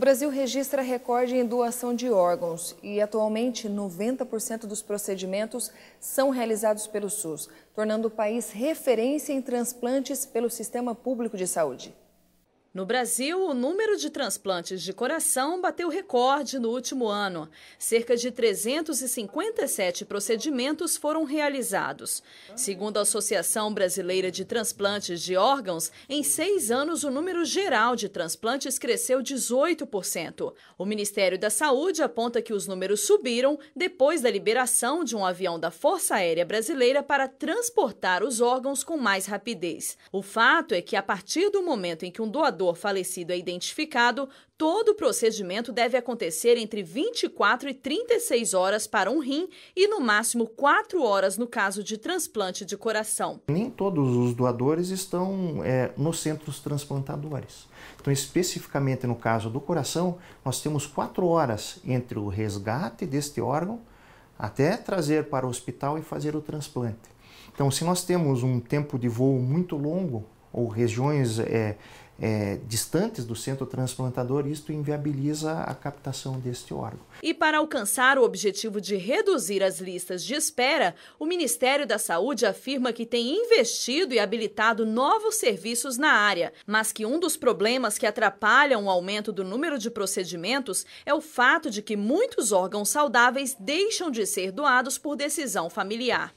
Brasil registra recorde em doação de órgãos e, atualmente, 90% dos procedimentos são realizados pelo SUS, tornando o país referência em transplantes pelo Sistema Público de Saúde. No Brasil, o número de transplantes de coração bateu recorde no último ano. Cerca de 357 procedimentos foram realizados. Segundo a Associação Brasileira de Transplantes de Órgãos, em 6 anos o número geral de transplantes cresceu 18%. O Ministério da Saúde aponta que os números subiram depois da liberação de um avião da Força Aérea Brasileira para transportar os órgãos com mais rapidez. O fato é que, a partir do momento em que um doador falecido é identificado, todo o procedimento deve acontecer entre 24 e 36 horas para um rim e, no máximo, 4 horas no caso de transplante de coração. Nem todos os doadores estão nos centros transplantadores. Então, especificamente no caso do coração, nós temos 4 horas entre o resgate deste órgão até trazer para o hospital e fazer o transplante. Então, se nós temos um tempo de voo muito longo ou regiões distantes do centro transplantador, isto inviabiliza a captação deste órgão. E para alcançar o objetivo de reduzir as listas de espera, o Ministério da Saúde afirma que tem investido e habilitado novos serviços na área, mas que um dos problemas que atrapalham o aumento do número de procedimentos é o fato de que muitos órgãos saudáveis deixam de ser doados por decisão familiar.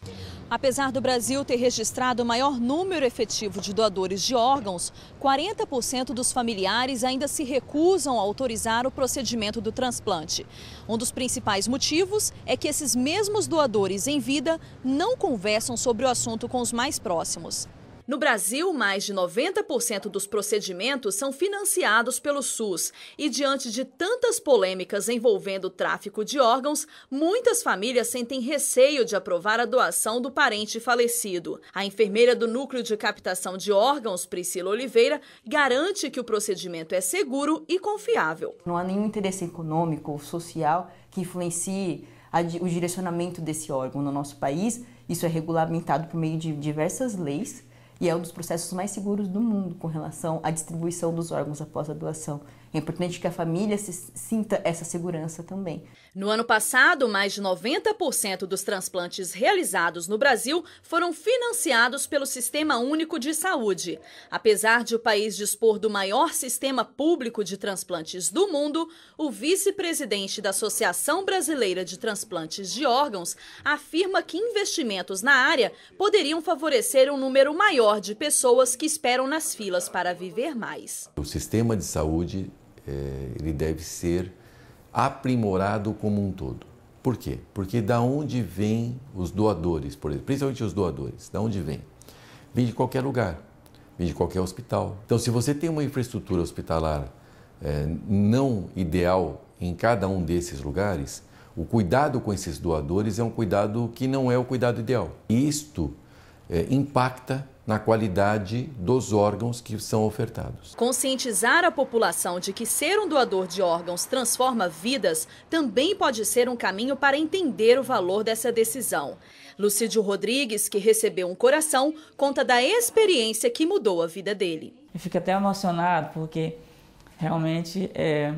Apesar do Brasil ter registrado o maior número efetivo de doadores de órgãos, 40% dos familiares ainda se recusam a autorizar o procedimento do transplante. Um dos principais motivos é que esses mesmos doadores em vida não conversam sobre o assunto com os mais próximos. No Brasil, mais de 90% dos procedimentos são financiados pelo SUS. E diante de tantas polêmicas envolvendo o tráfico de órgãos, muitas famílias sentem receio de aprovar a doação do parente falecido. A enfermeira do Núcleo de Captação de Órgãos, Priscila Oliveira, garante que o procedimento é seguro e confiável. Não há nenhum interesse econômico ou social que influencie o direcionamento desse órgão no nosso país. Isso é regulamentado por meio de diversas leis. E é um dos processos mais seguros do mundo com relação à distribuição dos órgãos após a doação. É importante que a família sinta essa segurança também. No ano passado, mais de 90% dos transplantes realizados no Brasil foram financiados pelo Sistema Único de Saúde. Apesar de o país dispor do maior sistema público de transplantes do mundo, o vice-presidente da Associação Brasileira de Transplantes de Órgãos afirma que investimentos na área poderiam favorecer um número maior de pessoas que esperam nas filas para viver mais. O sistema de saúde ele deve ser aprimorado como um todo. Por quê? Porque da onde vêm os doadores, por exemplo, principalmente os doadores, da onde vêm? Vêm de qualquer lugar, vêm de qualquer hospital. Então, se você tem uma infraestrutura hospitalar não ideal em cada um desses lugares, o cuidado com esses doadores é um cuidado que não é o cuidado ideal. E isto impacta na qualidade dos órgãos que são ofertados. Conscientizar a população de que ser um doador de órgãos transforma vidas também pode ser um caminho para entender o valor dessa decisão. Lucídio Rodrigues, que recebeu um coração, conta da experiência que mudou a vida dele. Eu fico até emocionado porque realmente é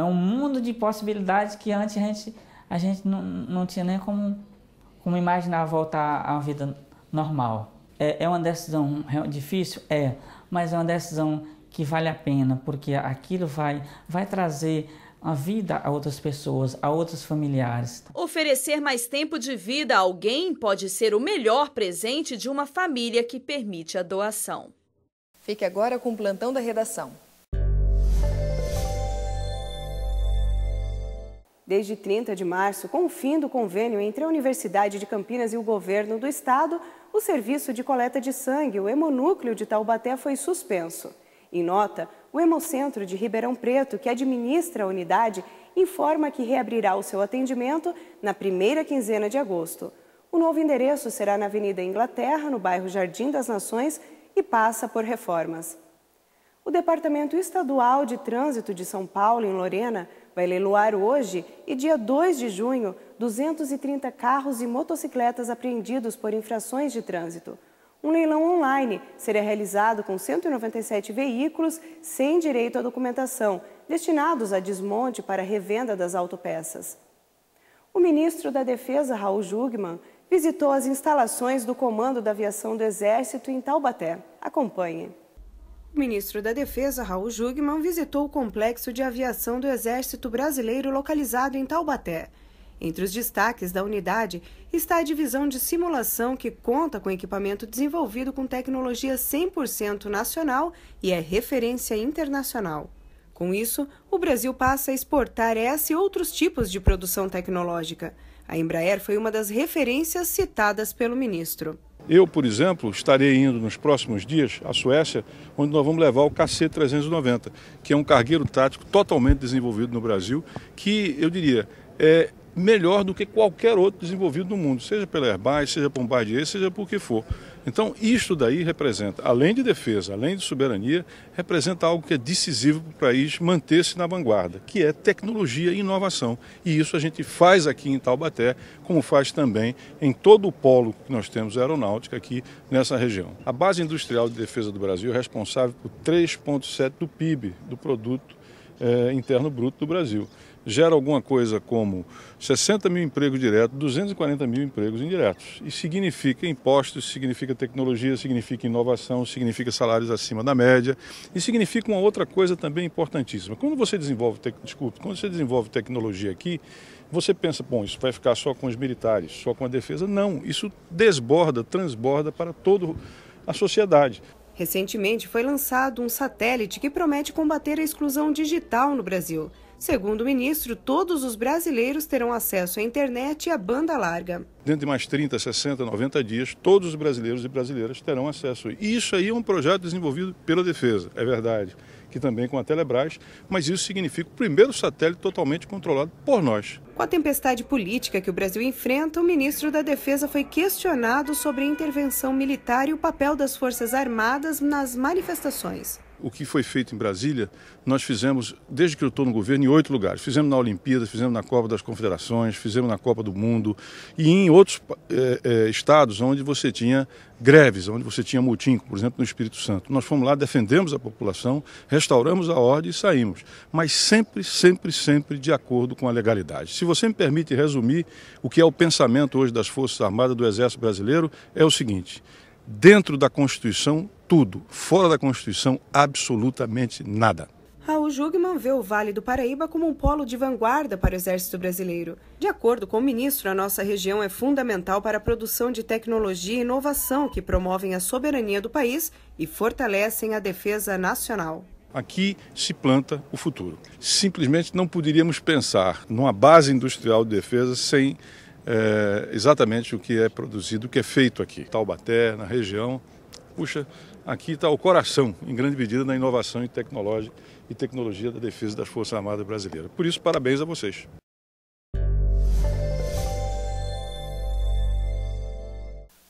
um mundo de possibilidades que antes a gente não tinha nem como imaginar voltar à vida normal. É uma decisão difícil? Mas é uma decisão que vale a pena, porque aquilo vai trazer a vida a outras pessoas, a outros familiares. Oferecer mais tempo de vida a alguém pode ser o melhor presente de uma família que permite a doação. Fique agora com o plantão da redação. Desde 30 de março, com o fim do convênio entre a Universidade de Campinas e o governo do estado, o serviço de coleta de sangue, o Hemonúcleo de Taubaté, foi suspenso. Em nota, o Hemocentro de Ribeirão Preto, que administra a unidade, informa que reabrirá o seu atendimento na primeira quinzena de agosto. O novo endereço será na Avenida Inglaterra, no bairro Jardim das Nações, e passa por reformas. O Departamento Estadual de Trânsito de São Paulo, em Lorena, vai leiloar hoje e dia 2 de junho 230 carros e motocicletas apreendidos por infrações de trânsito. Um leilão online seria realizado com 197 veículos sem direito à documentação, destinados a desmonte para revenda das autopeças. O ministro da Defesa, Raul Jungmann, visitou as instalações do Comando da Aviação do Exército em Taubaté. Acompanhe. O ministro da Defesa, Raul Jungmann, visitou o complexo de aviação do Exército Brasileiro localizado em Taubaté. Entre os destaques da unidade está a divisão de simulação que conta com equipamento desenvolvido com tecnologia 100% nacional e é referência internacional. Com isso, o Brasil passa a exportar essa e outros tipos de produção tecnológica. A Embraer foi uma das referências citadas pelo ministro. Eu, por exemplo, estarei indo nos próximos dias à Suécia, onde nós vamos levar o KC-390, que é um cargueiro tático totalmente desenvolvido no Brasil, que eu diria é melhor do que qualquer outro desenvolvido no mundo, seja pela Airbus, seja por Bombardier, seja por que for. Então, isto daí representa, além de defesa, além de soberania, representa algo que é decisivo para o país manter-se na vanguarda, que é tecnologia e inovação. E isso a gente faz aqui em Taubaté, como faz também em todo o polo que nós temos aeronáutica aqui nessa região. A base industrial de defesa do Brasil é responsável por 3,7% do PIB, do produto interno bruto do Brasil. Gera alguma coisa como 60 mil empregos diretos, 240 mil empregos indiretos. E significa impostos, significa tecnologia, significa inovação, significa salários acima da média e significa uma outra coisa também importantíssima. Quando você desenvolve tecnologia aqui, você pensa, bom, isso vai ficar só com os militares, só com a defesa. Não, isso desborda, transborda para toda a sociedade. Recentemente foi lançado um satélite que promete combater a exclusão digital no Brasil. Segundo o ministro, todos os brasileiros terão acesso à internet e à banda larga. Dentro de mais 30, 60, 90 dias, todos os brasileiros e brasileiras terão acesso. E isso aí é um projeto desenvolvido pela Defesa, é verdade, que também com a Telebrás, mas isso significa o primeiro satélite totalmente controlado por nós. Com a tempestade política que o Brasil enfrenta, o ministro da Defesa foi questionado sobre a intervenção militar e o papel das Forças Armadas nas manifestações. O que foi feito em Brasília, nós fizemos, desde que eu estou no governo, em 8 lugares. Fizemos na Olimpíada, fizemos na Copa das Confederações, fizemos na Copa do Mundo e em outros estados onde você tinha greves, onde você tinha motim, por exemplo, no Espírito Santo. Nós fomos lá, defendemos a população, restauramos a ordem e saímos. Mas sempre, sempre, sempre de acordo com a legalidade. Se você me permite resumir o que é o pensamento hoje das Forças Armadas do Exército Brasileiro, é o seguinte: dentro da Constituição, tudo. Fora da Constituição, absolutamente nada. Raul Jungmann vê o Vale do Paraíba como um polo de vanguarda para o Exército Brasileiro. De acordo com o ministro, a nossa região é fundamental para a produção de tecnologia e inovação que promovem a soberania do país e fortalecem a defesa nacional. Aqui se planta o futuro. Simplesmente não poderíamos pensar numa base industrial de defesa sem exatamente o que é produzido, o que é feito aqui. Taubaté, na região, puxa, aqui está o coração, em grande medida, da inovação e tecnologia da defesa das Forças Armadas Brasileiras. Por isso, parabéns a vocês.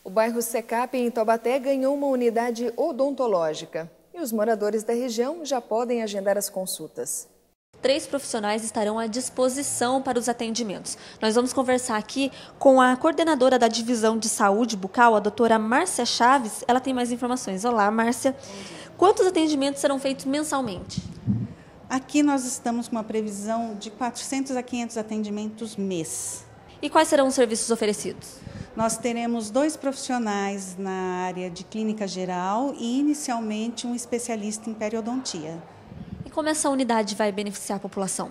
O bairro Secap, em Taubaté, ganhou uma unidade odontológica e os moradores da região já podem agendar as consultas. 3 profissionais estarão à disposição para os atendimentos. Nós vamos conversar aqui com a coordenadora da Divisão de Saúde Bucal, a doutora Márcia Chaves. Ela tem mais informações. Olá, Márcia. Quantos atendimentos serão feitos mensalmente? Aqui nós estamos com uma previsão de 400 a 500 atendimentos mês. E quais serão os serviços oferecidos? Nós teremos 2 profissionais na área de clínica geral e, inicialmente, um especialista em periodontia. Como essa unidade vai beneficiar a população?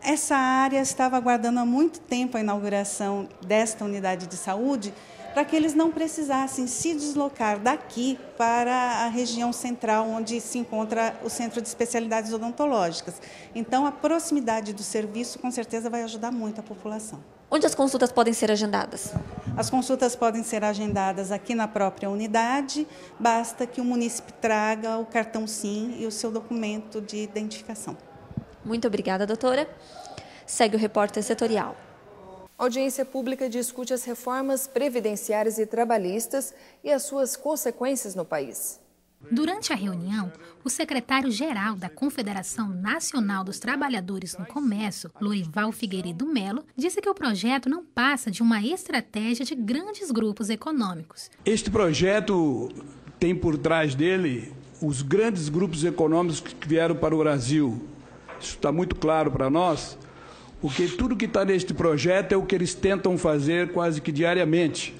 Essa área estava aguardando há muito tempo a inauguração desta unidade de saúde para que eles não precisassem se deslocar daqui para a região central, onde se encontra o Centro de Especialidades Odontológicas. Então, a proximidade do serviço, com certeza, vai ajudar muito a população. Onde as consultas podem ser agendadas? As consultas podem ser agendadas aqui na própria unidade, basta que o munícipe traga o cartão SIM e o seu documento de identificação. Muito obrigada, doutora. Segue o repórter setorial. A audiência pública discute as reformas previdenciárias e trabalhistas e as suas consequências no país. Durante a reunião, o secretário-geral da Confederação Nacional dos Trabalhadores no Comércio, Lorival Figueiredo Melo, disse que o projeto não passa de uma estratégia de grandes grupos econômicos. Este projeto tem por trás dele os grandes grupos econômicos que vieram para o Brasil. Isso está muito claro para nós, porque tudo que está neste projeto é o que eles tentam fazer quase que diariamente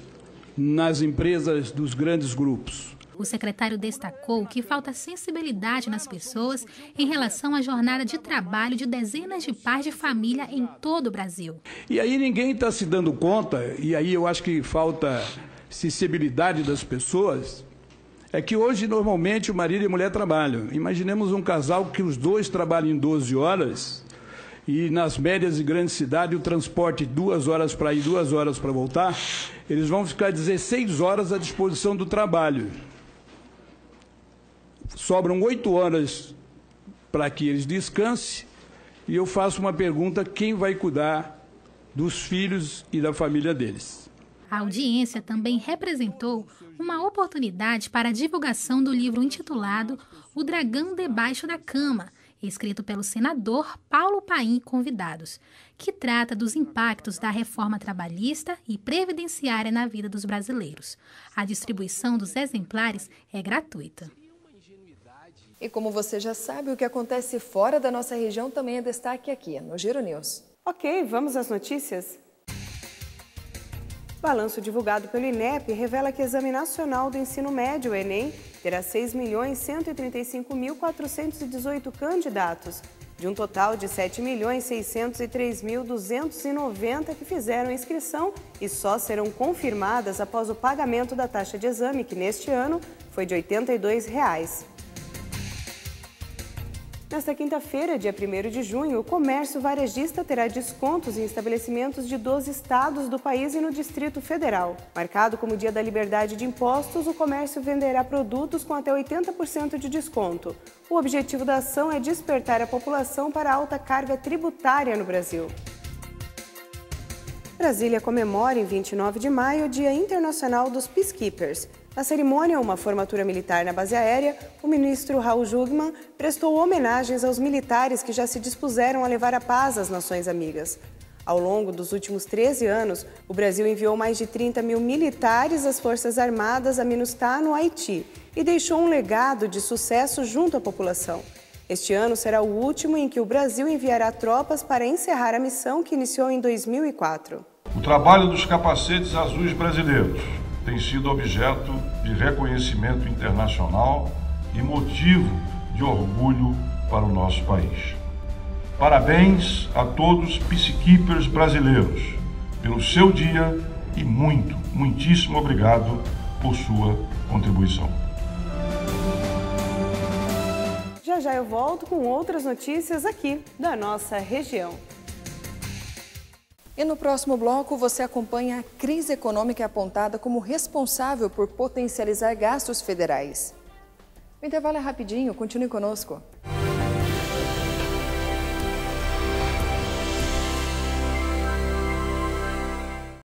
nas empresas dos grandes grupos. O secretário destacou que falta sensibilidade nas pessoas em relação à jornada de trabalho de dezenas de pais de família em todo o Brasil. E aí ninguém está se dando conta, e aí eu acho que falta sensibilidade das pessoas, é que hoje normalmente o marido e a mulher trabalham. Imaginemos um casal que os dois trabalham em 12 horas e nas médias e grandes cidades o transporte 2 horas para ir, 2 horas para voltar, eles vão ficar 16 horas à disposição do trabalho. Sobram 8 horas para que eles descansem e eu faço uma pergunta: quem vai cuidar dos filhos e da família deles? A audiência também representou uma oportunidade para a divulgação do livro intitulado O Dragão Debaixo da Cama, escrito pelo senador Paulo Paim e convidados, que trata dos impactos da reforma trabalhista e previdenciária na vida dos brasileiros. A distribuição dos exemplares é gratuita. E como você já sabe, o que acontece fora da nossa região também é destaque aqui, no Giro News. Ok, vamos às notícias? Balanço divulgado pelo INEP revela que o Exame Nacional do Ensino Médio, Enem, terá 6.135.418 candidatos, de um total de 7.603.290 que fizeram inscrição e só serão confirmadas após o pagamento da taxa de exame, que neste ano foi de R$ 82,00. Nesta quinta-feira, dia 1º de junho, o comércio varejista terá descontos em estabelecimentos de 12 estados do país e no Distrito Federal. Marcado como Dia da Liberdade de Impostos, o comércio venderá produtos com até 80% de desconto. O objetivo da ação é despertar a população para a alta carga tributária no Brasil. Brasília comemora em 29 de maio o Dia Internacional dos Peacekeepers. Na cerimônia, uma formatura militar na base aérea, o ministro Raul Jungmann prestou homenagens aos militares que já se dispuseram a levar a paz às nações amigas. Ao longo dos últimos 13 anos, o Brasil enviou mais de 30 mil militares às Forças Armadas a MINUSTAH, no Haiti, e deixou um legado de sucesso junto à população. Este ano será o último em que o Brasil enviará tropas para encerrar a missão que iniciou em 2004. O trabalho dos capacetes azuis brasileiros tem sido objeto de reconhecimento internacional e motivo de orgulho para o nosso país. Parabéns a todos os peacekeepers brasileiros pelo seu dia e muitíssimo obrigado por sua contribuição. Já eu volto com outras notícias aqui da nossa região. E no próximo bloco você acompanha a crise econômica apontada como responsável por potencializar gastos federais. O intervalo é rapidinho, continue conosco.